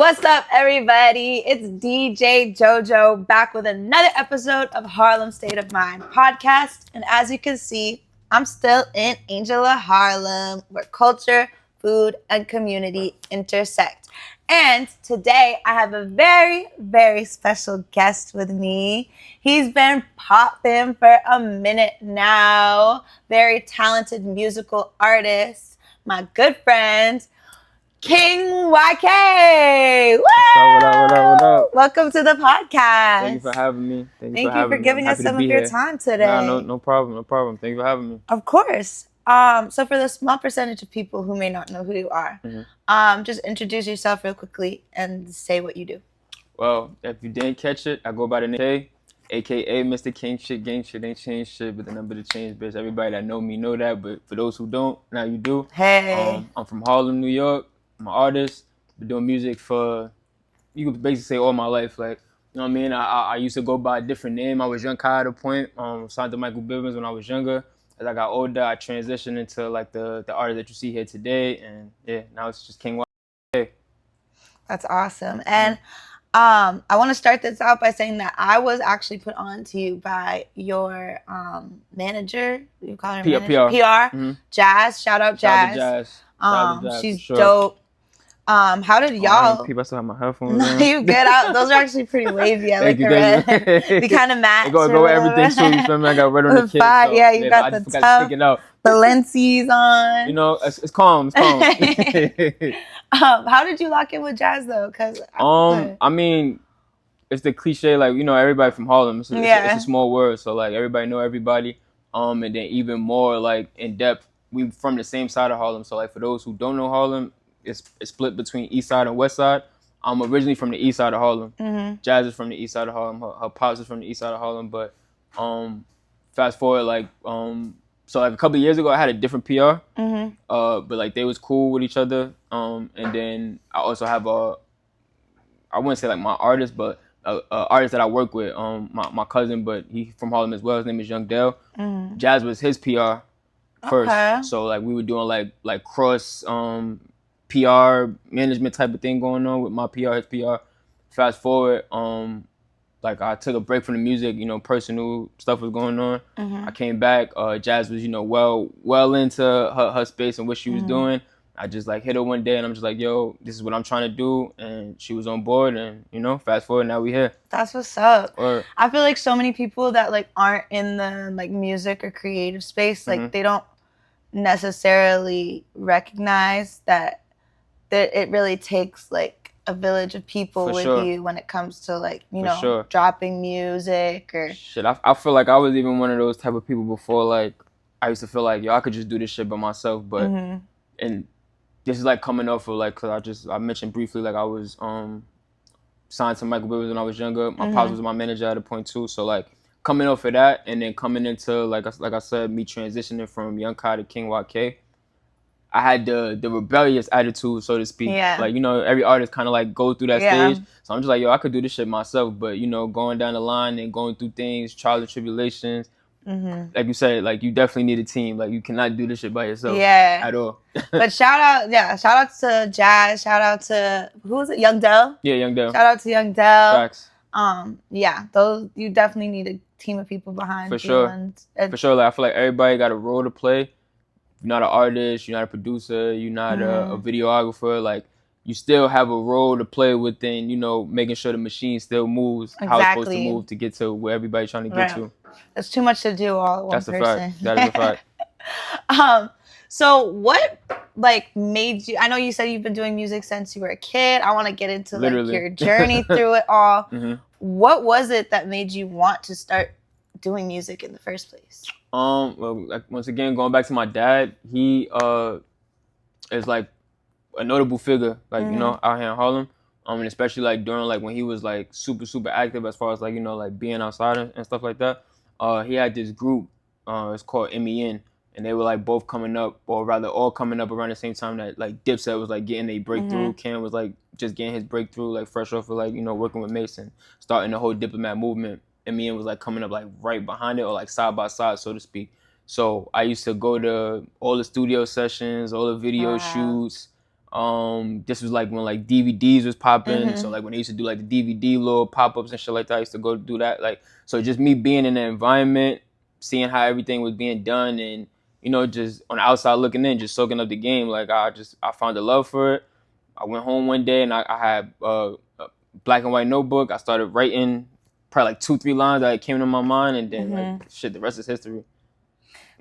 What's up, everybody? It's DJ JoJo back with another episode of Harlem State of Mind podcast. And as you can see, I'm still in Angela, Harlem, where culture, food, and community intersect. And today I have a very, very special guest with me. He's been popping for a minute now. Very talented musical artist, my good friend, King YK. What up? Welcome to the podcast. Thank you for having me. Thank you for giving us some of your time today. No problem. Thank you for having me. Of course. So for the small percentage of people who may not know who you are, just introduce yourself real quickly and say what you do. Well, if you didn't catch it, I go by the name K, aka Mr. King Shit, Gang Shit ain't changed shit, but the number to change, bitch. Everybody that know me know that, but for those who don't, now you do. Hey. I'm from Harlem, New York. I'm an artist. Been doing music for, you could basically say all my life. Like, you know what I mean? I used to go by a different name. I was Young Kai at a point. Signed to Michael Bivins when I was younger. As I got older, I transitioned into like the artist that you see here today. And yeah, now it's just King YK. That's awesome. And I want to start this out by saying that I was actually put on to you by your manager. You call her manager? PR. Jazz. Shout out Jazz. Shout out to Jazz. She's sure. dope. How did y'all? People, I still have my headphones. No, you get out. Those are actually pretty wavy. I like the red. They kind of match. Go with everything too. You feel me? I got red on the kid. So, yeah, you got the tough Balenci's on. You know, it's calm. How did you lock in with Jazz though? Cause I mean, it's the cliche, like, you know, everybody from Harlem. It's a small world, so like everybody know everybody. And then even more like in depth, we from the same side of Harlem. So like for those who don't know Harlem, it's split between East Side and West Side. I'm originally from the East Side of Harlem. Jazz is from the East Side of Harlem. Her pops is from the East Side of Harlem. But fast forward, like so like a couple of years ago, I had a different PR. But like they was cool with each other. And then I also have I wouldn't say like my artist, but a artist that I work with. My cousin, but he from Harlem as well. His name is Young Dale. Jazz was his PR first. Okay. So like we were doing like cross PR management type of thing going on with my PR, his PR. Fast forward, like I took a break from the music, you know, personal stuff was going on. I came back, Jazz was, you know, well into her space and what she was doing. I just like hit her one day and I'm just like, yo, this is what I'm trying to do. And she was on board and, you know, fast forward, now we here. That's what's up. I feel like so many people that like aren't in the like music or creative space, like they don't necessarily recognize that it really takes like a village of people with you when it comes to like, you know, dropping music or shit. I feel like I was even one of those type of people before. Like I used to feel like, yo, I could just do this shit by myself, but and this is like coming off of like, cause I mentioned briefly like I was signed to Michael Bivins when I was younger. My pops was my manager at a point too. So like coming off of that and then coming into like I said, me transitioning from Young Kai to King YK, I had the rebellious attitude, so to speak. Yeah. Like, you know, every artist kind of like go through that stage. So I'm just like, yo, I could do this shit myself. But, you know, going down the line and going through things, trials and tribulations, like you said, like you definitely need a team. Like you cannot do this shit by yourself at all. But shout out to Jazz. Shout out to, who was it? Young Dell? Yeah, Young Dell. Shout out to Young Dell. Facts. Those, you definitely need a team of people behind you. For sure. For sure. Like I feel like everybody got a role to play. You're not an artist, you're not a producer, you're not a videographer. Like you still have a role to play within, you know, making sure the machine still moves how it's supposed to move to get to where everybody's trying to get to. That's too much to do all at one person. That's a fact. That is a fact. So what like made you, I know you said you've been doing music since you were a kid. I want to get into like your journey through it all. What was it that made you want to start doing music in the first place? Well, like once again, going back to my dad, he is like a notable figure, like you know, out here in Harlem. And especially like during like when he was like super active as far as like, you know, like being outside and stuff like that. He had this group, it's called MEN, and they were like both coming up, or rather all coming up around the same time that like Dipset was like getting a breakthrough. Cam was like just getting his breakthrough, like fresh off of like, you know, working with Mason, starting the whole Diplomat movement. And me and was like coming up like right behind it, or like side by side, so to speak. So I used to go to all the studio sessions, all the video shoots, This was like when like DVDs was popping. So like when they used to do like the DVD little pop-ups and shit like that, I used to go do that. Like, so just me being in the environment, seeing how everything was being done, and just on the outside looking in, just soaking up the game. Like I found a love for it. I went home one day and I had a black and white notebook. I started writing probably like 2-3 lines that came to my mind, and then like shit, the rest is history.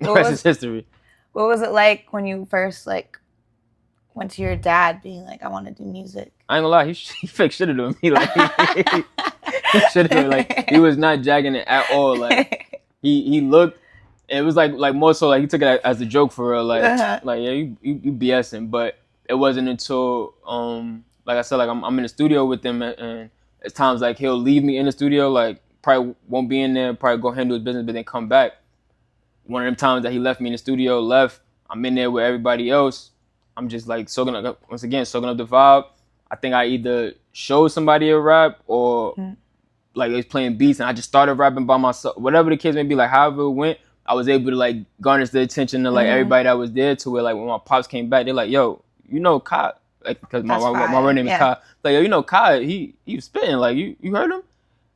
The rest is history. What was it like when you first like went to your dad being like, I want to do music? I ain't gonna lie, he fake shitted on me. Like he shitted on me. Like he was not jagging it at all. Like he looked. It was like more so like he took it as a joke for real. Like like yeah, you BSing. But it wasn't until like I said, like I'm in the studio with him, and it's times like he'll leave me in the studio, like probably won't be in there, probably go handle his business, but then come back. One of them times that he left me in the studio, I'm in there with everybody else. I'm just like soaking up the vibe. I think I either showed somebody a rap or like they was playing beats and I just started rapping by myself. Whatever the case may be, like however it went, I was able to like garnish the attention of like everybody that was there, to where like when my pops came back, they're like, yo, Kai, like because my real name is Kai. Like, yo, Kai, he was spitting, like you heard him?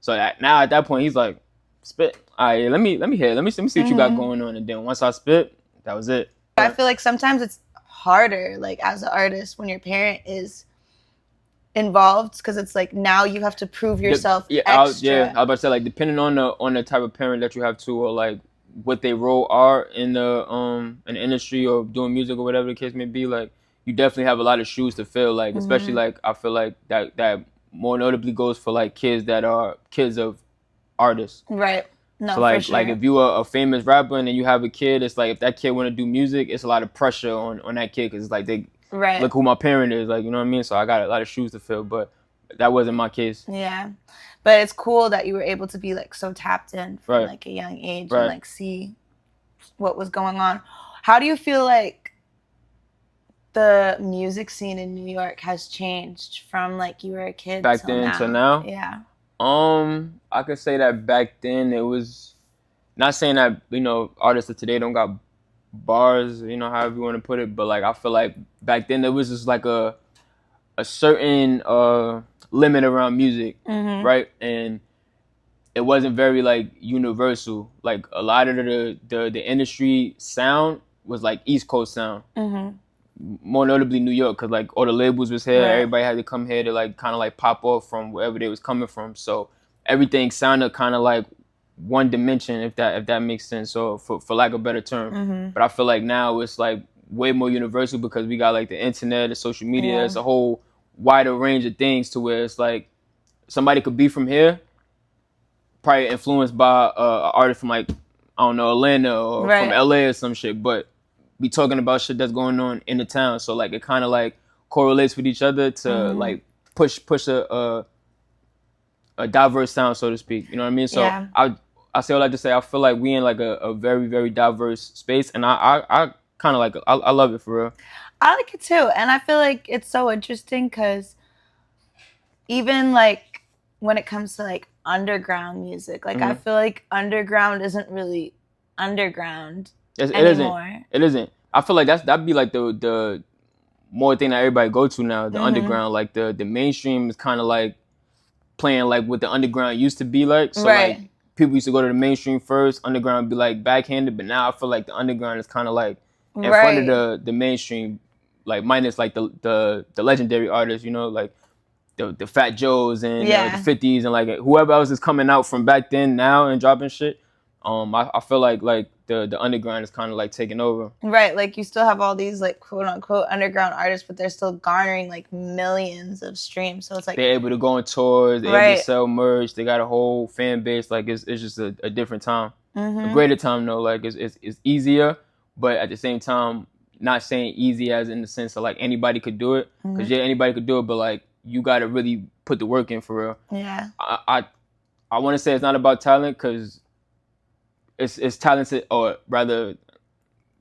So now at that point he's like, spit. All right, let me hear. Let me see what you got going on. And then once I spit, that was it. I feel like sometimes it's harder, like as an artist, when your parent is involved, because it's like now you have to prove yourself extra. I was about to say, like, depending on the type of parent that you have too, or like what their role are in the industry or doing music or whatever the case may be, like you definitely have a lot of shoes to fill. Like especially like I feel like that more notably goes for like kids that are kids of artists. Right. No, so like for sure. like if you are a famous rapper and then you have a kid, it's like if that kid want to do music, it's a lot of pressure on that kid, because it's like they look who my parent is, like, you know what I mean? So I got a lot of shoes to fill, but that wasn't my case. Yeah, but it's cool that you were able to be like so tapped in from like a young age and like see what was going on. How do you feel like the music scene in New York has changed from like you were a kid back then to now? Yeah. I could say that back then it was, not saying that, artists of today don't got bars, however you want to put it, but like I feel like back then there was just like a certain limit around music, right? And it wasn't very like universal. Like a lot of the industry sound was like East Coast sound. More notably New York, because like all the labels was here, everybody had to come here to like kind of like pop off from wherever they was coming from. So everything sounded kind of like one dimension, if that makes sense, so for lack of a better term. But I feel like now it's like way more universal, because we got like the internet, the social media, it's a whole wider range of things, to where it's like somebody could be from here, probably influenced by an artist from like, I don't know, Atlanta or from LA or some shit, but be talking about shit that's going on in the town. So like it kind of like correlates with each other to like push a diverse sound, so to speak. You know what I mean? So I say all that to say I feel like we in like a very, very diverse space, and I kind of like it. I love it for real. I like it too, and I feel like it's so interesting because even like when it comes to like underground music, like I feel like underground isn't really underground anymore. It isn't. I feel like that'd be like the more thing that everybody go to now. The underground, like the mainstream is kind of like playing like what the underground used to be like. So like people used to go to the mainstream first, underground would be like backhanded, but now I feel like the underground is kind of like in front of the mainstream, like minus like the legendary artists, like the Fat Joes and the 50s and like whoever else is coming out from back then now and dropping shit. I feel like the underground is kind of like taking over. Right, like you still have all these like quote unquote underground artists, but they're still garnering like millions of streams. So it's like they're able to go on tours, they're able to sell merch, they got a whole fan base. Like it's just a different time, a greater time though. Like it's easier, but at the same time, not saying easy as in the sense of like anybody could do it, because anybody could do it, but like you got to really put the work in for real. Yeah, I want to say it's not about talent, because it's talented, or rather,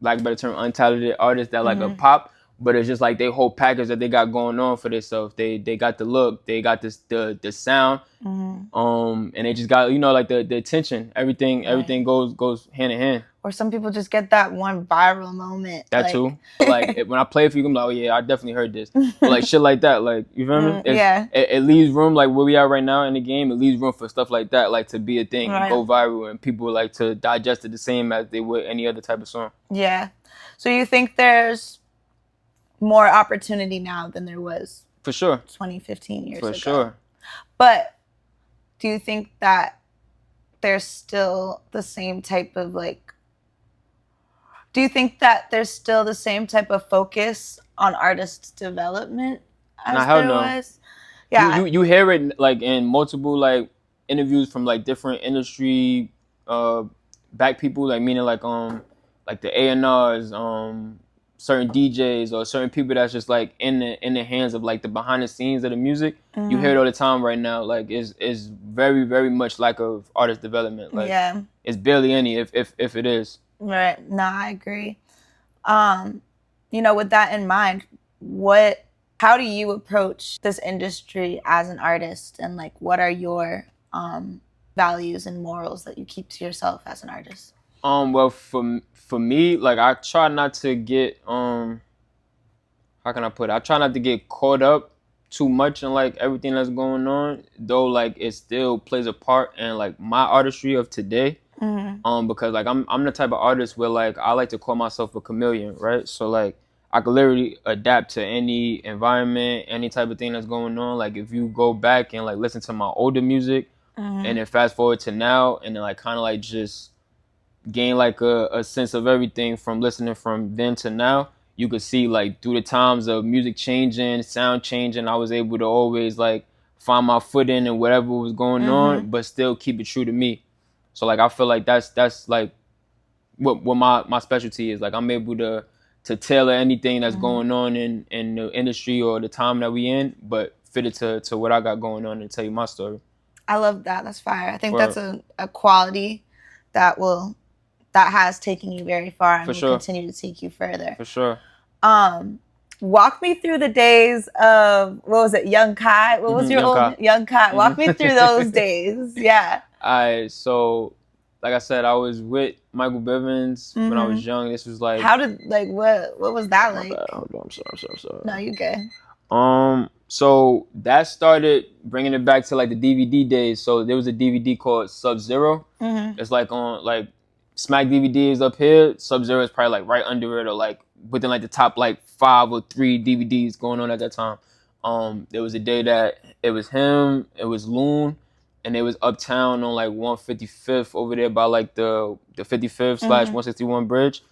lack of a better term, untalented artists that like a pop, but it's just like they whole package that they got going on for themselves. They got the look, they got the sound, and they just got like the attention. Everything goes hand in hand. Or some people just get that one viral moment. That too. Like when I play it for you, I'm like, oh yeah, I definitely heard this. But like shit like that, like you feel me? It leaves room, like where we are right now in the game. It leaves room for stuff like that, like to be a thing and go viral, and people like to digest it the same as they would any other type of song. Yeah. So you think there's more opportunity now than there was for sure 20-15 years ago? For sure. But do you think that there's still the same type of like? Do you think that there's still the same type of focus on artist development as there was? Yeah. You hear it like in multiple like interviews from like different industry back people, like meaning like the A&Rs, certain DJs or certain people that's just like in the hands of like the behind the scenes of the music. Mm-hmm. You hear it all the time right now. Like it's very, very much lack of artist development. Like it's barely any if it is. Right. No, I agree. With that in mind, how do you approach this industry as an artist, and like what are your values and morals that you keep to yourself as an artist? Well, for me, like I try not to get how can I put it? I try not to get caught up too much in like everything that's going on, though like it still plays a part in like my artistry of today. Mm-hmm. Because like I'm the type of artist where like I like to call myself a chameleon, right? So like I could literally adapt to any environment, any type of thing that's going on. Like if you go back and like listen to my older music, mm-hmm. and then fast forward to now, and then like kind of like just gain like a sense of everything from listening from then to now, you could see like through the times of music changing, sound changing, I was able to always like find my footing and whatever was going mm-hmm. on, but still keep it true to me. So like I feel like that's like what my specialty is. Like I'm able to tailor anything that's mm-hmm. going on in the industry or the time that we in, but fit it to what I got going on and tell you my story. I love that. That's fire. I think that's a quality that has taken you very far and will continue to take you further. For sure. Walk me through the days of, what was it, Young Kai? What was mm-hmm. your old Young Kai? Walk me through those days. Yeah. So like I said, I was with Michael Bivins mm-hmm. when I was young. This was like, what was that like? Hold on, I'm sorry. No, you good. So that started bringing it back to like the DVD days. So there was a DVD called Sub-Zero. Mm-hmm. It's like on like Smack DVD is up here. Sub-Zero is probably like right under it, or like within like the top like 5 or 3 DVDs going on at that time. There was a day that it was him, it was Loon, and it was uptown on like 155th over there by like the 55th / 161 bridge.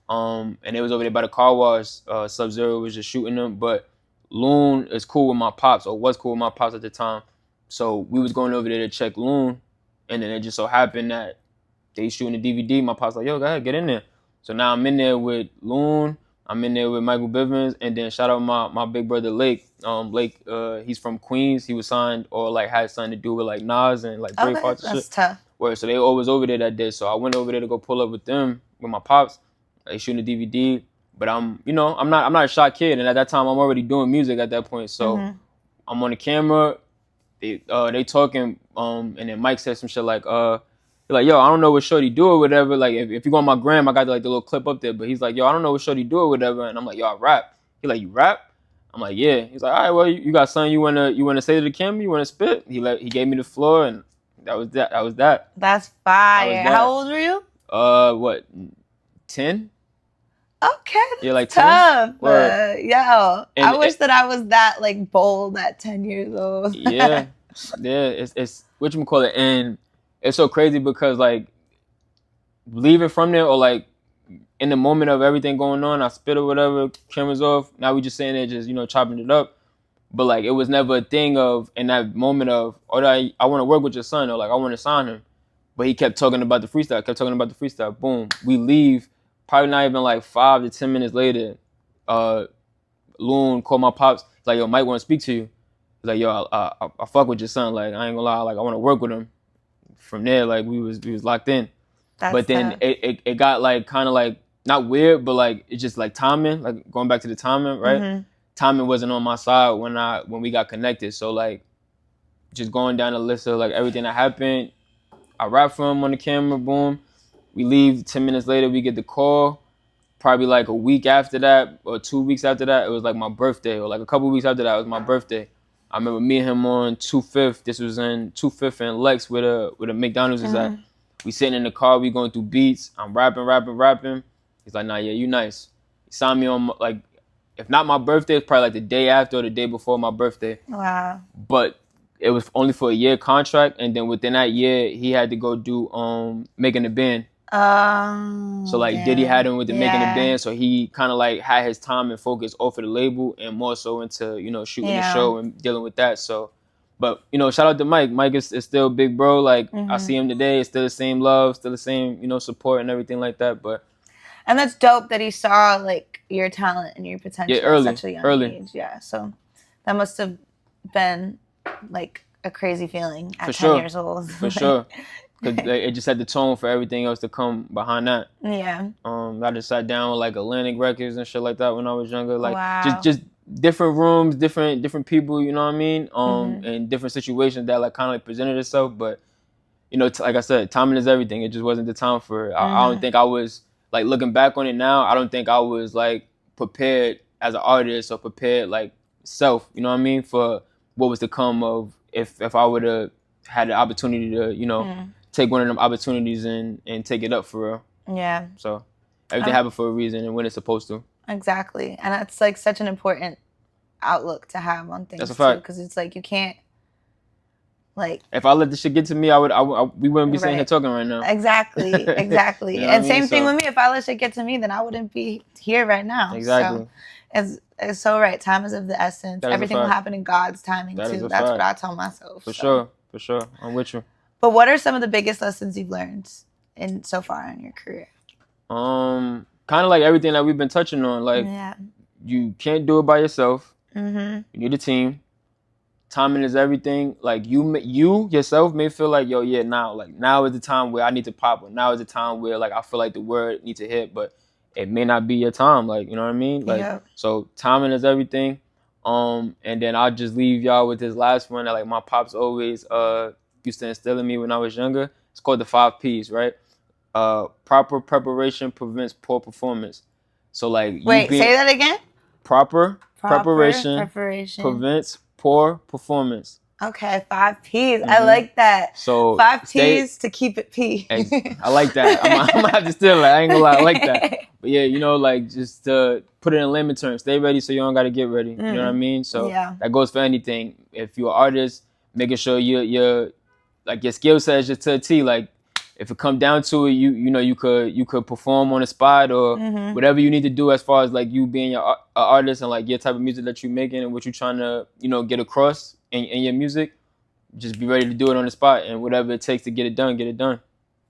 And it was over there by the car wash. Sub-Zero was just shooting them, but Loon is cool with my pops, or was cool with my pops at the time. So we was going over there to check Loon, and then it just so happened that they shooting the DVD. My pops like, yo, go ahead, get in there. So now I'm in there with Loon, I'm in there with Michael Bivins, and then shout out my big brother Lake. Lake, he's from Queens. He was signed or like had something to do with like Nas and like Braveheart and shit. That's tough. So they always over there that day. So I went over there to go pull up with them, with my pops. They shooting the DVD. But I'm not a shy kid, and at that time I'm already doing music at that point. So mm-hmm. I'm on the camera, they talking, and then Mike said some shit like, yo, I don't know what Shorty do or whatever. Like if you go on my gram, I got like the little clip up there. But he's like, yo, I don't know what Shorty do or whatever. And I'm like, yo, I rap. He like, you rap? I'm like, yeah. He's like, all right, well, you got something you wanna say to the camera? You wanna spit? He gave me the floor, and that was that. That's fire. How old were you? What, 10? Okay, yeah, like tough. I wish that I was that like bold at 10 years old. yeah. It's whatchamacallit, and it's so crazy because like leaving from there, or like in the moment of everything going on, I spit or whatever, cameras off. Now we just sitting there, just chopping it up. But like it was never a thing of in that moment of, I want to work with your son, or like I want to sign him. But he kept talking about the freestyle. Boom, we leave. Probably not even like 5 to 10 minutes later, Loon called my pops. He's like, yo, Mike want to speak to you. He's like, yo, I fuck with your son. Like, I ain't gonna lie, like I want to work with him. From there, like we was locked in. But then it got like kind of like not weird, but like it's just like timing. Like going back to the timing, right? Mm-hmm. Timing wasn't on my side when we got connected. So like just going down the list of like everything that happened, I rapped for him on the camera, boom. We leave 10 minutes later. We get the call. Probably like a week after that or 2 weeks after that, it was like my birthday, or like a couple weeks after that, it was my birthday. I remember me and him on 25th. This was in 25th and Lex, where the McDonald's is at. We sitting in the car. We going through beats. I'm rapping. He's like, nah, yeah, you nice. He signed me on, like, if not my birthday, it's probably like the day after or the day before my birthday. Wow. But it was only for a year contract, and then within that year, he had to go do Making the Band. So like damn. Diddy had him with the Making the Band, so he kind of like had his time and focus off of the label and more so into, you know, shooting the show and dealing with that. So, but you know, shout out to Mike. Mike is still big bro. Like I see him today, it's still the same love, still the same, you know, support and everything like that. But and that's dope that he saw like your talent and your potential at such a young age. Yeah, so that must have been like a crazy feeling at 10 years old. For sure. Because it just set the tone for everything else to come behind that. Yeah. I just sat down with like Atlantic Records and shit like that when I was younger. Like just different rooms, different people, you know what I mean? And different situations that like kind of like presented itself. But, you know, like I said, timing is everything. It just wasn't the time for it. I don't think I was, like looking back on it now, I don't think I was like prepared as an artist or prepared like self, you know what I mean? For what was to come of if I would have had the opportunity to, you know, take one of them opportunities and take it up for real. Yeah. So everything happened for a reason and when it's supposed to. Exactly. And that's like such an important outlook to have on things. That's a fact. Because it's like you can't like. If I let this shit get to me, we wouldn't be sitting here talking right now. Exactly. Exactly. You know and same thing with me. If I let shit get to me, then I wouldn't be here right now. Exactly. So it's so right. Time is of the essence. Everything will happen in God's timing too. That's what I tell myself. For sure. I'm with you. But what are some of the biggest lessons you've learned so far in your career? Kind of like everything that we've been touching on. Like, you can't do it by yourself. You need a team. Timing is everything. Like you yourself may feel like, yo, yeah, now is the time where I need to pop. Or now is the time where like I feel like the word needs to hit, but it may not be your time. Like, you know what I mean? Like, so timing is everything. And then I'll just leave y'all with this last one that like my pops always used to instill in me when I was younger. It's called the 5 Ps, right? Proper preparation prevents poor performance. So like, wait, say that again. Proper preparation prevents poor performance. Okay, 5 Ps. I like that. So 5 Ps to keep it P. I like that. I'm gonna have to steal it. I ain't gonna lie, I like that. But yeah, you know, like just put it in layman terms. Stay ready so you don't gotta get ready. You know what I mean? So that goes for anything. If you're an artist, making sure you're like your skill set is just to a T. Like if it come down to it, you know you could perform on the spot or whatever you need to do as far as like you being your artist and like your type of music that you're making and what you're trying to, you know, get across in your music. Just be ready to do it on the spot and whatever it takes to get it done, get it done.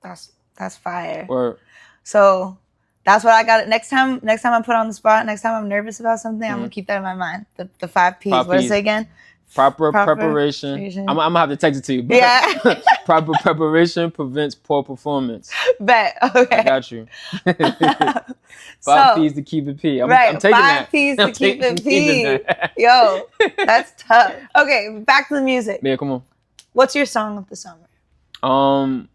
That's fire. Or so that's what I got. Next time I'm put on the spot, next time I'm nervous about something, I'm gonna keep that in my mind. The 5 Ps. What is it again? Proper preparation. I'm gonna have to text it to you. But yeah. Proper preparation prevents poor performance. Bet. Okay. I got you. 5 Ps to keep it P. I'm taking 5 Ps to keep it P. Yo, that's tough. Okay, back to the music. Yeah, come on. What's your song of the summer?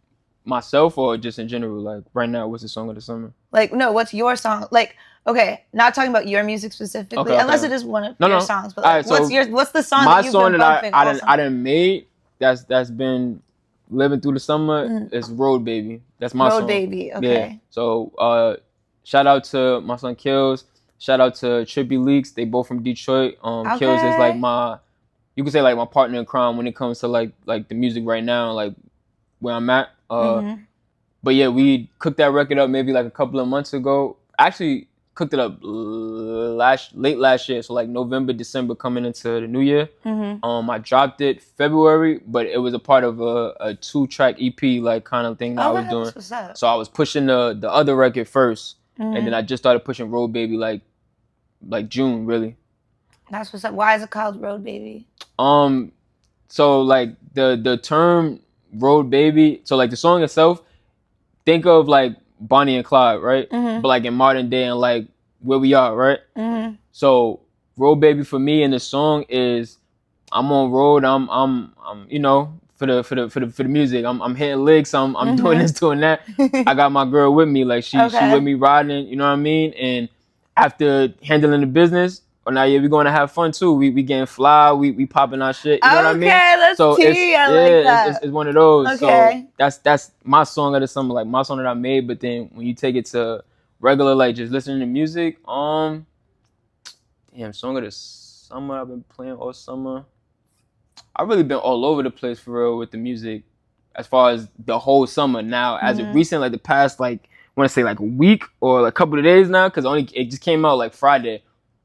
Myself or just in general? Like right now, what's the song of the summer? Like no, what's your song? Like. Okay, not talking about your music specifically, unless it is one of your songs. But like, right, what's the song that you've been bumping? I done made that's been living through the summer is Road Baby. That's my song. Road Baby, okay. Yeah. So shout out to my son Kills. Shout out to Trippy Leaks. They both from Detroit. Kills is like you could say like my partner in crime when it comes to like the music right now, like where I'm at. But yeah, we cooked that record up maybe like a couple of months ago. Actually, cooked it up late last year, so like November, December coming into the new year. I dropped it February, but it was a part of a 2-track EP like kind of thing that I was doing. So I was pushing the other record first, and then I just started pushing Road Baby like June really. That's what's up. Why is it called Road Baby? So like the term Road Baby, so like the song itself, think of like Bonnie and Clyde, right? But like in modern day and like where we are, right? So Road Baby for me in the song is I'm on road, I'm you know, for the music. I'm hitting licks. I'm doing this, doing that. I got my girl with me. Like she with me riding. You know what I mean? And after handling the business, now we going to have fun too. We getting fly. We popping our shit. You know what I mean? That's so tea. I like that. It's one of those. Okay. So that's my song of the summer. Like my song that I made. But then when you take it to regular, like just listening to music, song of the summer I've been playing all summer. I've really been all over the place for real with the music as far as the whole summer. Now, as of recent, like the past, like, I want to say like a week or like a couple of days now, because it just came out like Friday.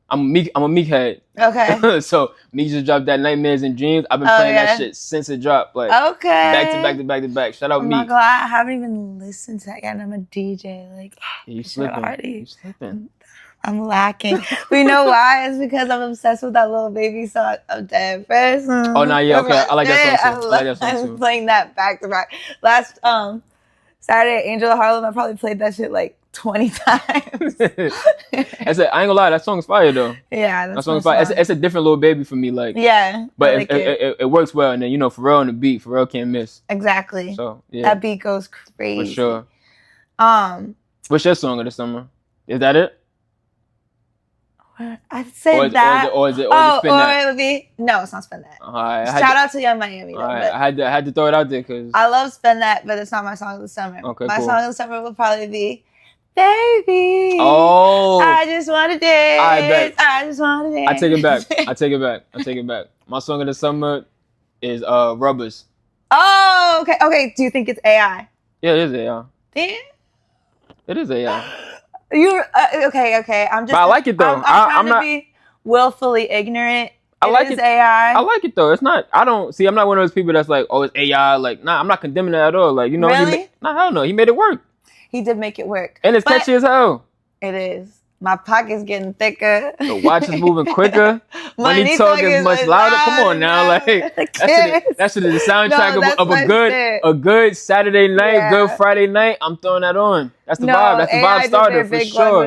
I'm a Meek head. Okay. So Meek just dropped that Nightmares and Dreams. I've been playing that shit since it dropped. Like, back to back. Shout out Meek. Oh my God, I haven't even listened to that yet. I'm a DJ. Like, you slipping. I'm lacking. We know why? It's because I'm obsessed with that Little Baby song of Dead Person. Oh, no, yeah, okay. I like that song too. I'm playing that back to back. Last Saturday at Angel of Harlem, I probably played that shit like 20 times. I ain't gonna lie, that song's fire though. Yeah, that song's fire. It's a different Little Baby for me, like. Yeah, but like it works well, and then Pharrell on the beat, Pharrell can't miss. Exactly. So yeah, that beat goes crazy. For sure. What's your song of the summer? Is that it? I said that. Or is it it would be no. It's not Spend That. Right, Shout out to Young Miami. Though, I had to throw it out there because I love Spend That, but it's not my song of the summer. Okay, my song of the summer will probably be Baby. Oh, I just want to dance. I just want to dance. I take it back. My song of the summer is Rubbers. Oh, okay. Okay. Do you think it's AI? Yeah, it is AI. Damn. It is AI. You okay? I'm just. But I like it though. I'm not to be willfully ignorant. I like it. AI. I like it though. It's not. I'm not one of those people that's like, oh, it's AI. Like, nah, I'm not condemning it at all. Like, Really? Hell no. He made it work. He did make it work. And it's catchy as hell. It is. My pocket's getting thicker. The watch is moving quicker. Money talk is much louder. Come on now, like that should be the soundtrack of a good Saturday night, good Friday night. I'm throwing that on. That's the vibe. That's the vibe starter for sure.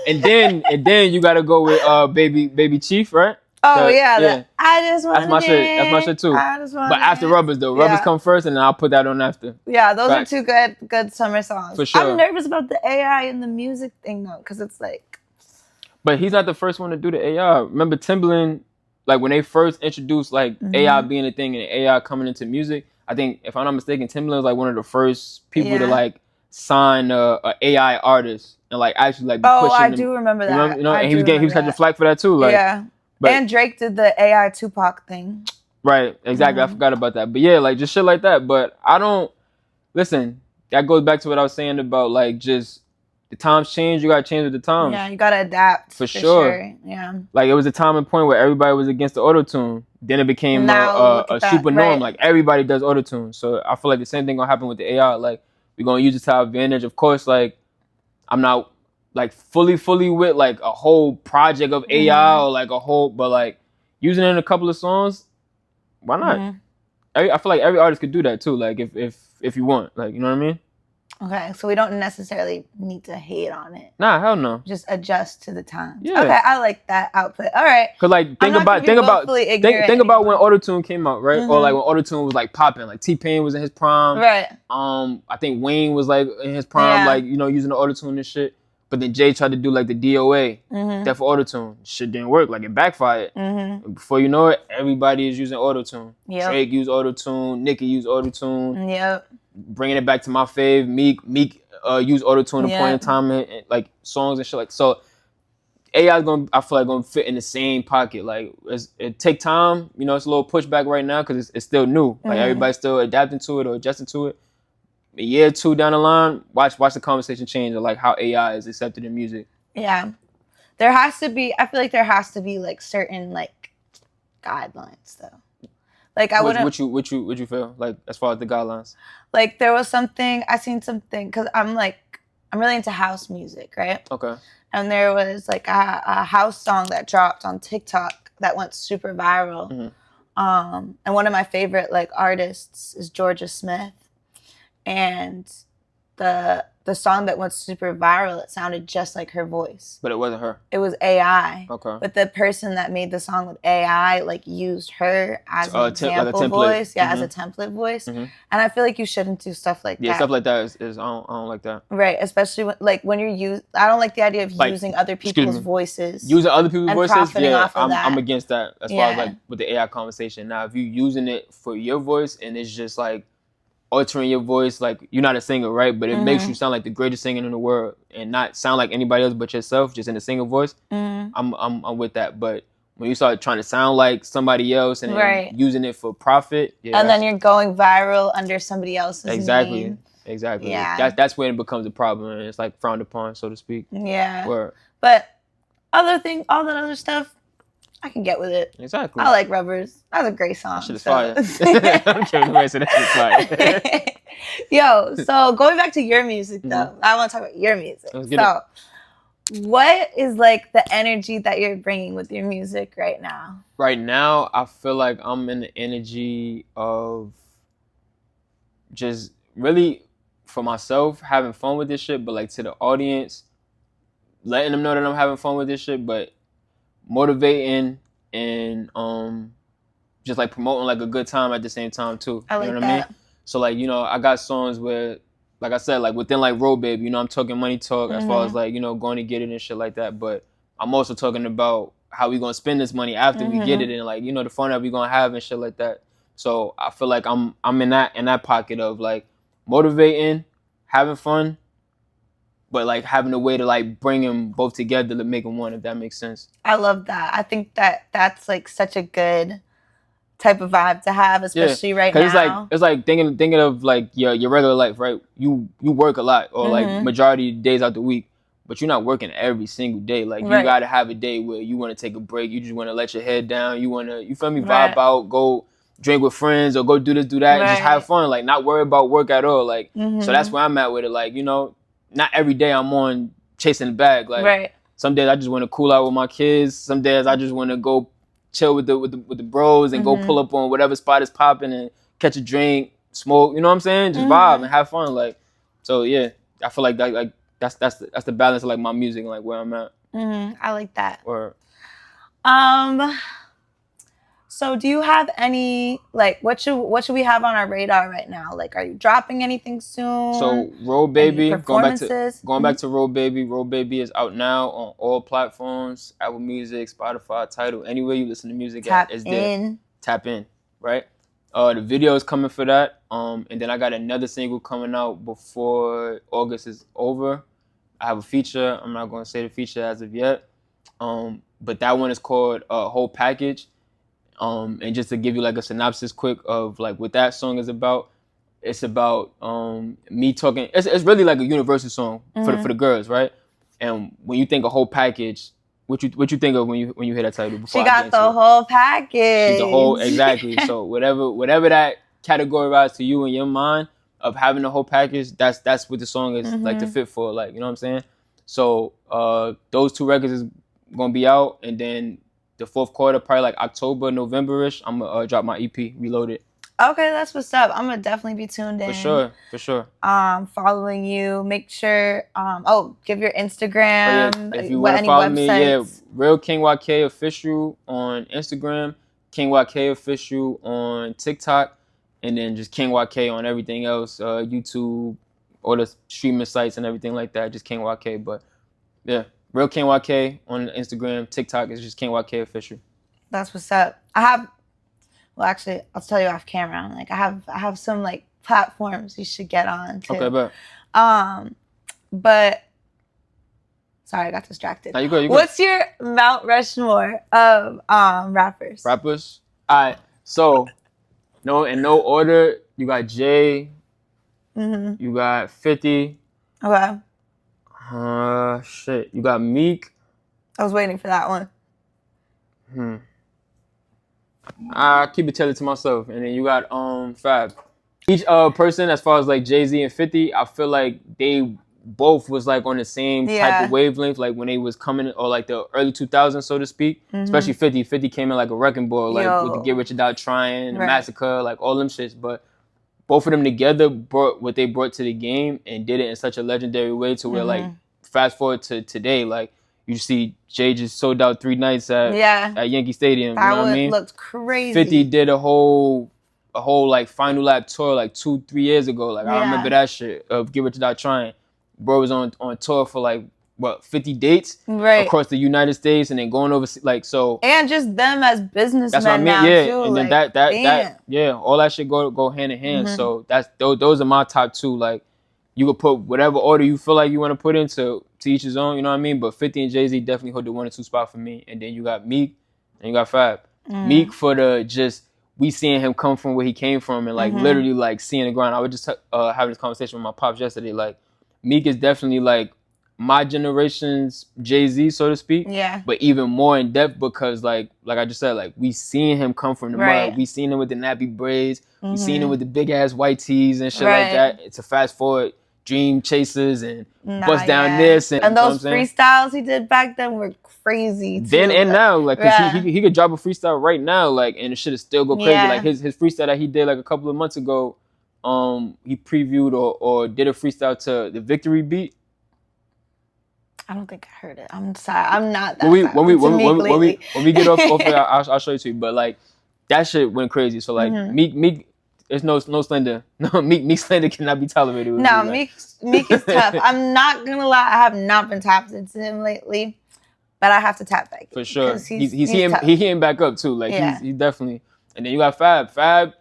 And then you gotta go with Baby Chief, right? Oh yeah. I just want. That's my shit. That's my shit too. But after Rubbers though, Rubbers come first, and then I'll put that on after. Yeah, those are two good summer songs. For sure. I'm nervous about the AI and the music thing though, because it's like. But he's not the first one to do the AI. Remember Timbaland, like when they first introduced like AI being a thing and AI coming into music. I think if I'm not mistaken, Timbaland was like one of the first people to like sign a AI artist and like actually like be pushing. I do remember that. And he was catching flack for that too. Like, yeah. And Drake did the AI Tupac thing. Right, exactly. I forgot about that. But yeah, like just shit like that. But I don't listen. That goes back to what I was saying about like just the times change. You gotta change with the times. Yeah, you gotta adapt. For sure. Yeah. Like it was a time and point where everybody was against the auto-tune. Then it became a super norm. Right. Like everybody does auto-tune. So I feel like the same thing gonna happen with the AI. Like we're gonna use it to our advantage. Of course, like I'm not like fully with like a whole project of AI or like a whole, but like using it in a couple of songs, why not? I feel like every artist could do that too. Like if you want, like, you know what I mean? Okay, so we don't necessarily need to hate on it. Nah, hell no. Just adjust to the times. Yeah. Okay, I like that output. All right. Cause like think about when autotune came out, right? Or like when autotune was like popping, like T-Pain was in his prime. Right. I think Wayne was like in his prime, like using the autotune and shit. But then Jay tried to do like the DOA, that for autotune. Shit didn't work. Like it backfired. Before you know it, everybody is using autotune. Yep. Drake used autotune. Nicki used autotune. Yep. Bringing it back to my fave, Meek used autotune at a point in time, and like songs and shit like so. AI is I feel like gonna fit in the same pocket. Like it take time. It's a little pushback right now because it's still new. Like everybody's still adapting to it or adjusting to it. A year or two down the line, watch the conversation change of like how AI is accepted in music. Yeah. I feel like there has to be like certain like guidelines though. Like I wouldn't. What you feel like as far as the guidelines? Like there was I seen something because I'm really into house music, right? Okay. And there was like a house song that dropped on TikTok that went super viral. And one of my favorite like artists is Georgia Smith. And the song that went super viral, it sounded just like her voice. But it wasn't her. It was AI. Okay. But the person that made the song with AI like used her as an example like voice. Yeah, as a template voice. And I feel like you shouldn't do stuff like that. Yeah, stuff like that is I don't like that. Right, especially when you're I don't like the idea of using other people's voices. Using other people's voices? Yeah, I'm against that as far as like with the AI conversation. Now, if you're using it for your voice and it's just like altering your voice, like you're not a singer, right? But it makes you sound like the greatest singer in the world and not sound like anybody else but yourself, just in a single voice. I'm with that. But when you start trying to sound like somebody else and then using it for profit, and then you're going viral under somebody else's name. Exactly. Yeah. That's when it becomes a problem and it's like frowned upon, so to speak. Yeah. Word. But all that other stuff, I can get with it. Exactly. I like Rubbers. That's a great song. That shit is fire. I'm kidding. That shit is fire. Yo, so going back to your music though, I want to talk about your music. So, what is like the energy that you're bringing with your music right now? Right now, I feel like I'm in the energy of just really for myself having fun with this shit, but like to the audience, letting them know that I'm having fun with this shit, but motivating and just like promoting like a good time at the same time too. I like you know what that. I mean? So like, you know, I got songs where, like I said, like within like Road Baby, you know, I'm talking money talk as far as like, you know, going to get it and shit like that. But I'm also talking about how we gonna spend this money after we get it and like, you know, the fun that we gonna have and shit like that. So I feel like I'm in that pocket of like motivating, having fun, but like having a way to like bring them both together to make them one, if that makes sense. I love that. I think that's like such a good type of vibe to have, especially right now. It's like thinking of like your regular life, right? You work a lot or like majority of days out the week, but you're not working every single day. Like you gotta have a day where you want to take a break. You just want to let your head down. You want to, you feel me, vibe out, go drink with friends or go do this, do that, and just have fun. Like not worry about work at all. Like so that's where I'm at with it. Like, you know, not every day I'm on chasing the bag. Like some days I just want to cool out with my kids. Some days I just want to go chill with the bros and go pull up on whatever spot is popping and catch a drink, smoke. You know what I'm saying? Just vibe and have fun. Like so, yeah. I feel like that. Like that's the balance of like my music and like where I'm at. I like that. Or so do you have any like what should we have on our radar right now? Like, are you dropping anything soon? So Road Baby, going back to Road Baby. Road Baby is out now on all platforms: Apple Music, Spotify, Tidal, anywhere you listen to music at is there. Tap in, right? The video is coming for that. And then I got another single coming out before August is over. I have a feature. I'm not going to say the feature as of yet. But that one is called Whole Package. And just to give you like a synopsis quick of like what that song is about, it's about me talking. It's really like a universal song for the girls, right? And when you think of Whole Package, what you think of when you hear that title? She got the whole package. She's the whole, exactly. So whatever that categorized to you in your mind of having the whole package, that's what the song is like to fit for. Like, you know what I'm saying? So those two records is gonna be out, and then the fourth quarter, probably like October, November-ish, I'm gonna drop my EP, Reloaded. Okay, that's what's up. I'm gonna definitely be tuned in. For sure. Following you. Make sure. Give your Instagram. If you want to follow me, Real King YK Official on Instagram, King YK Official on TikTok, and then just King YK on everything else, YouTube, all the streaming sites and everything like that. Just King YK. But yeah, Real King YK on Instagram, TikTok is just King YK Official. That's what's up. Well, actually, I'll tell you off camera. Like, I have some like platforms you should get on too. Okay, bet. But sorry, I got distracted. No, you good. What's your Mount Rushmore of rappers? Rappers. All right. So, in no order. You got Jay. You got 50. Okay. Shit. You got Meek. I was waiting for that one. I keep it tailored to myself, and then you got Fab. Each person, as far as like Jay-Z and 50, I feel like they both was like on the same type of wavelength, like when they was coming, or like the early 2000s, so to speak. Especially 50. 50 came in like a wrecking ball, like with the Get Rich or Die Trying, the Massacre, like all them shits. But both of them together brought what they brought to the game and did it in such a legendary way to where like fast forward to today, like you see Jay just sold out 3 nights at Yankee Stadium. That you know what I mean? Looked crazy. 50 did a whole like final lap tour like 2-3 years ago. Like I remember that shit of Get Rich or Die Trying. Bro was on tour for like 50 dates across the United States and then going over like so. And just them as businessmen. That's what I mean. Now yeah, too. And then like, that all that shit go hand in hand. So that's those are my top 2. Like you could put whatever order you feel like you want to put into to each his own. You know what I mean? But 50 and Jay-Z definitely hold the 1 and 2 spot for me. And then you got Meek and you got Fab. Meek for the just we seeing him come from where he came from and like literally like seeing the grind. I was just having this conversation with my pops yesterday. Like Meek is definitely like my generation's Jay-Z, so to speak. Yeah. But even more in depth because like I just said, like we seen him come from the mud. We seen him with the nappy braids. We seen him with the big ass white tees and shit like that. It's a fast forward Dream Chasers and Bust Down This and those freestyles he did back then were crazy too. Then and now, like, cause he could drop a freestyle right now, like, and the shit is still go crazy. Like his freestyle that he did like a couple of months ago, he previewed or did a freestyle to the Victory beat. I don't think I heard it. I'm sorry, I'm not that. When we get off it, I'll show it to you. But like that shit went crazy. So like Meek. There's no slander. No, Meek slander cannot be tolerated. No, Meek is tough. I'm not gonna lie. I have not been tapped into him lately, but I have to tap back for sure. He's hitting back up too. Like he's definitely. And then you got Fab. Fab,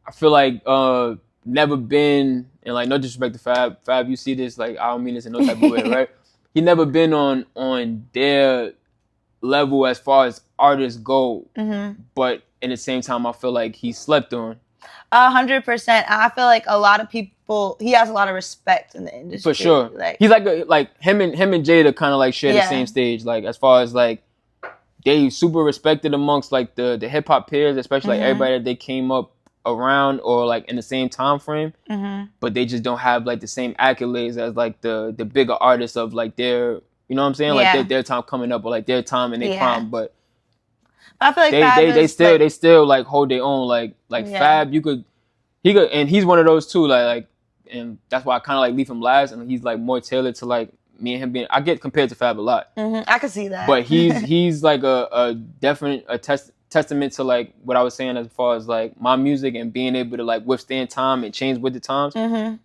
I feel like never been, and like no disrespect to Fab. Fab, you see this, like I don't mean this in no type of way, right? He never been on their level as far as artists go, but at the same time, I feel like he slept on. 100%. I feel like a lot of people, he has a lot of respect in the industry. For sure. Like, he's like him and Jada kind of like share the same stage. Like as far as like they super respected amongst like the hip hop peers, especially like everybody that they came up around or like in the same time frame. But they just don't have like the same accolades as like the bigger artists of like their, you know what I'm saying? Like their time coming up or like their time in their prime. But I feel like they still like hold their own. Like Fab, he could, and he's one of those too. Like, and that's why I kind of like leave him last, and he's like more tailored to like me and him being. I get compared to Fab a lot. I can see that. But he's like a definite testament to like what I was saying as far as like my music and being able to like withstand time and change with the times.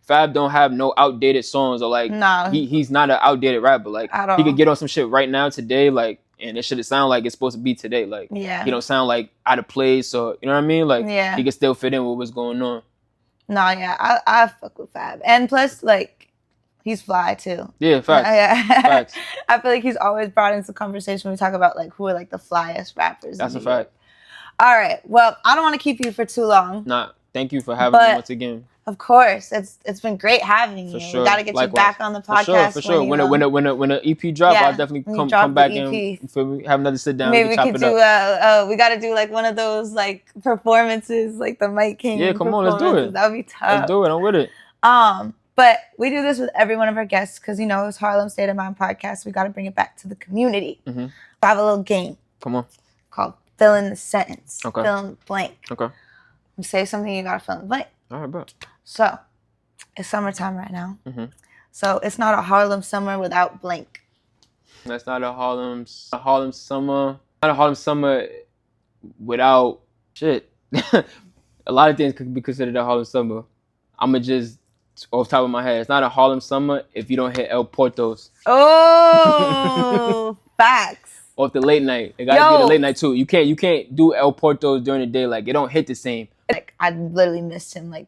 Fab don't have no outdated songs or like he's not an outdated rapper. Like he could get on some shit right now today, like. And it should sound like it's supposed to be today. Like, he don't sound like out of place or, you know what I mean? Like, he can still fit in with what's going on. No, I fuck with Fab. And plus, like, he's fly, too. Yeah, facts. Facts. I feel like he's always brought into conversation when we talk about, like, who are, like, the flyest rappers. That's a fact. All right. Well, I don't want to keep you for too long. Nah, thank you for having me once again. Of course, it's been great having you. We got to get you back on the podcast. For sure. When the EP drop, I'll definitely come back and have another sit down. Maybe we could do. We got to do like one of those like performances, like the Mike King. Yeah, come on, let's do it. That would be tough. Let's do it. I'm with it. But we do this with every one of our guests because it's Harlem State of Mind podcast. We got to bring it back to the community. I have a little game. Come on. Called Fill in the Sentence. Okay. Fill in the blank. Okay. Say something, you got to fill in the blank. All right, bro. So, it's summertime right now. So, it's not a Harlem summer without blank. That's not a Harlem summer. Not a Harlem summer without shit. A lot of things could be considered a Harlem summer. I'm going to just, off the top of my head, it's not a Harlem summer if you don't hit El Portos. Oh, facts. Off the late night. It got to be the late night too. You can't do El Portos during the day. Like, it don't hit the same. Like, I literally missed him, like,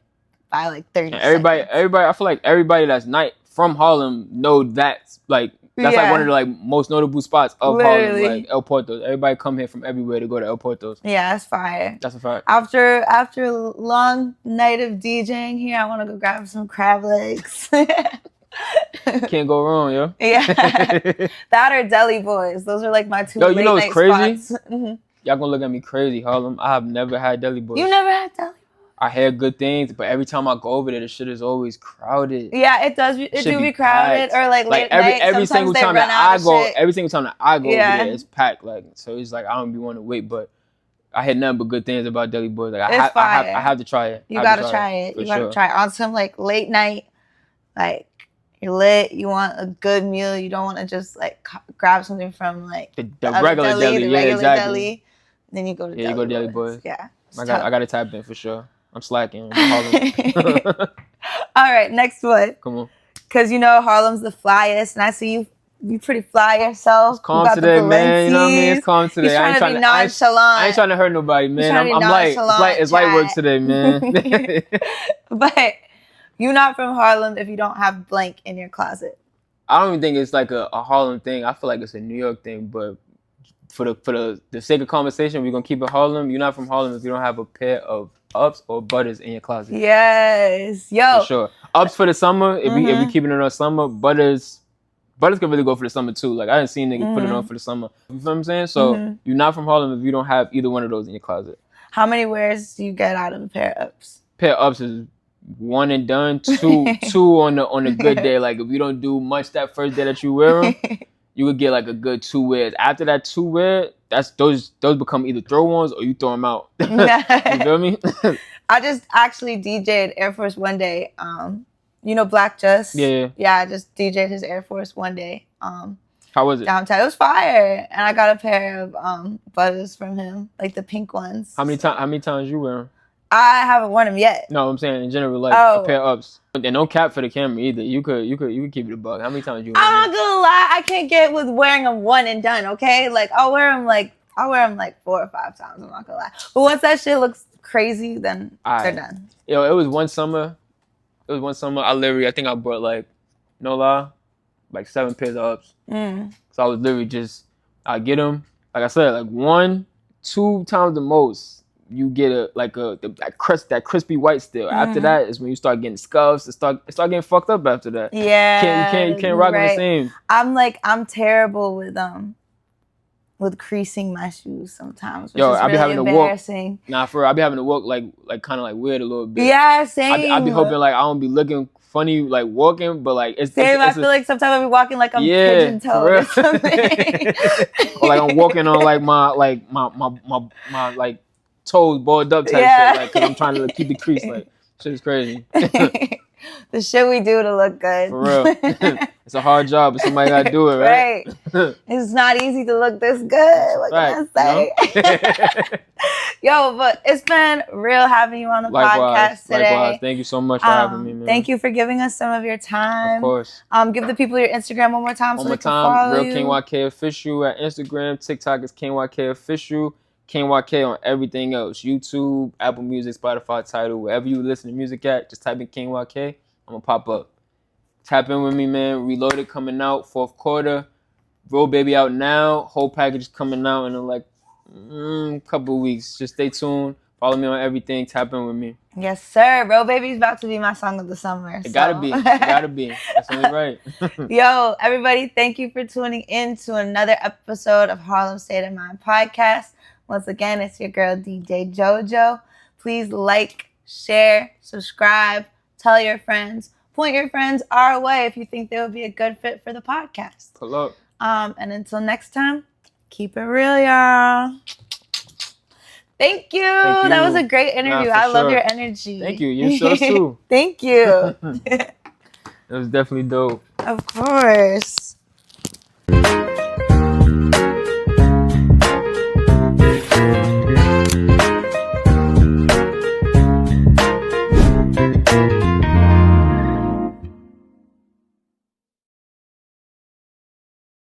by, like, 30 seconds. Everybody, I feel like everybody that's from Harlem know that's, like, that's like one of the, like, most notable spots of Harlem, like, El Portos. Everybody come here from everywhere to go to El Portos. Yeah, that's fire. That's a fact. After a long night of DJing here, I want to go grab some crab legs. Can't go wrong, yo. Yeah. That or Deli Boys. Those are, like, my two late night crazy? spots. Y'all gonna look at me crazy, Harlem. I have never had Deli Boys. You never had Deli Boys? I hear good things, but every time I go over there, the shit is always crowded. Yeah, it does. It do be crowded, or like late night. Every single time that I go, shit. Every single time that I go over there, it's packed. Like, so it's like I don't be wanting to wait. But I heard nothing but good things about Deli Boys. Like I have to try it. You gotta try it. You gotta try it on some like late night, like you're lit. You want a good meal. You don't want to just like grab something from like the regular deli. Yeah, exactly. Deli. Then you go to you go to Deli Boys. Yeah, I got to tap in for sure. I'm slacking. All right, next one. Come on. Because you know Harlem's the flyest, and I see you. You pretty fly yourself. It's calm today, man. You know what I mean? It's calm today. I ain't trying to be nonchalant. I ain't trying to hurt nobody, man. I'm light. It's light work today, man. But you're not from Harlem if you don't have blank in your closet. I don't even think it's like a Harlem thing. I feel like it's a New York thing. But for the sake of conversation, we're gonna keep it Harlem. You're not from Harlem if you don't have a pair of ups or butters in your closet. Yes, yo. For sure. Ups for the summer. If we keeping it on summer, butters can really go for the summer too. Like I didn't see niggas put it on for the summer. You feel what I'm saying? So you're not from Harlem if you don't have either one of those in your closet. How many wears do you get out of a pair of ups? Pair of ups is one and done. Two on a good day. Like if you don't do much that first day that you wear them, you would get like a good 2 wears. After that 2 wear, those become either throw-ons or you throw them out. You feel me? I just actually DJ'd Air Force one day. You know Black Just? Yeah. Yeah, I just DJ'd his Air Force one day. How was it? Downtown. It was fire. And I got a pair of butters from him, like the pink ones. How many times you wear them? I haven't worn them yet. No, I'm saying in general, like a pair of ups. And no cap for the camera either. You could keep it a buck. How many times you wear them? I'm not gonna lie, I can't get with wearing them one and done, okay? Like I'll wear them like 4 or 5 times, I'm not gonna lie. But once that shit looks crazy, then they're done. Yo, it was one summer. I think I bought like, no lie, like 7 pairs of ups. So I was literally I get them. Like I said, like 1, 2 times the most. You get that crispy white still. After that is when you start getting scuffs. It start getting fucked up after that. Yeah, you can't rock them the same. I'm terrible with creasing my shoes sometimes. Which is I be really having embarrassing. to walk. Nah, for real, I be having to walk like kind of like weird a little bit. Yeah, same. I be hoping like I don't be looking funny like walking, but like it's same. I feel like sometimes I be walking like I'm pigeon-toed or something. Or like I'm walking on like my like toes balled up type shit, like because I'm trying to keep the crease. Like shit is crazy. The shit we do to look good. For real. It's a hard job, but somebody gotta do it, right? Right. It's not easy to look this good. What can I say? Yo, but it's been real having you on the podcast today. Likewise. Thank you so much for having me, man. Thank you for giving us some of your time. Of course. Give the people your Instagram one more time. Real KYK Official at Instagram. TikTok is KYK Official. KYK on everything else. YouTube, Apple Music, Spotify, Tidal, wherever you listen to music at, just type in KYK. I'm going to pop up. Tap in with me, man. Reloaded coming out, 4th quarter. Roll Baby out now. Whole package coming out in like couple weeks. Just stay tuned. Follow me on everything. Tap in with me. Yes, sir. Roll Baby's about to be my song of the summer. It gotta be. It gotta be. That's only right. Yo, everybody, thank you for tuning in to another episode of Harlem State of Mind podcast. Once again, it's your girl, DJ JoJo. Please like, share, subscribe, tell your friends, point your friends our way if you think they would be a good fit for the podcast. Pull up. And until next time, keep it real, y'all. Thank you. That was a great interview. I love your energy. Thank you. You so too. Thank you. It was definitely dope. Of course.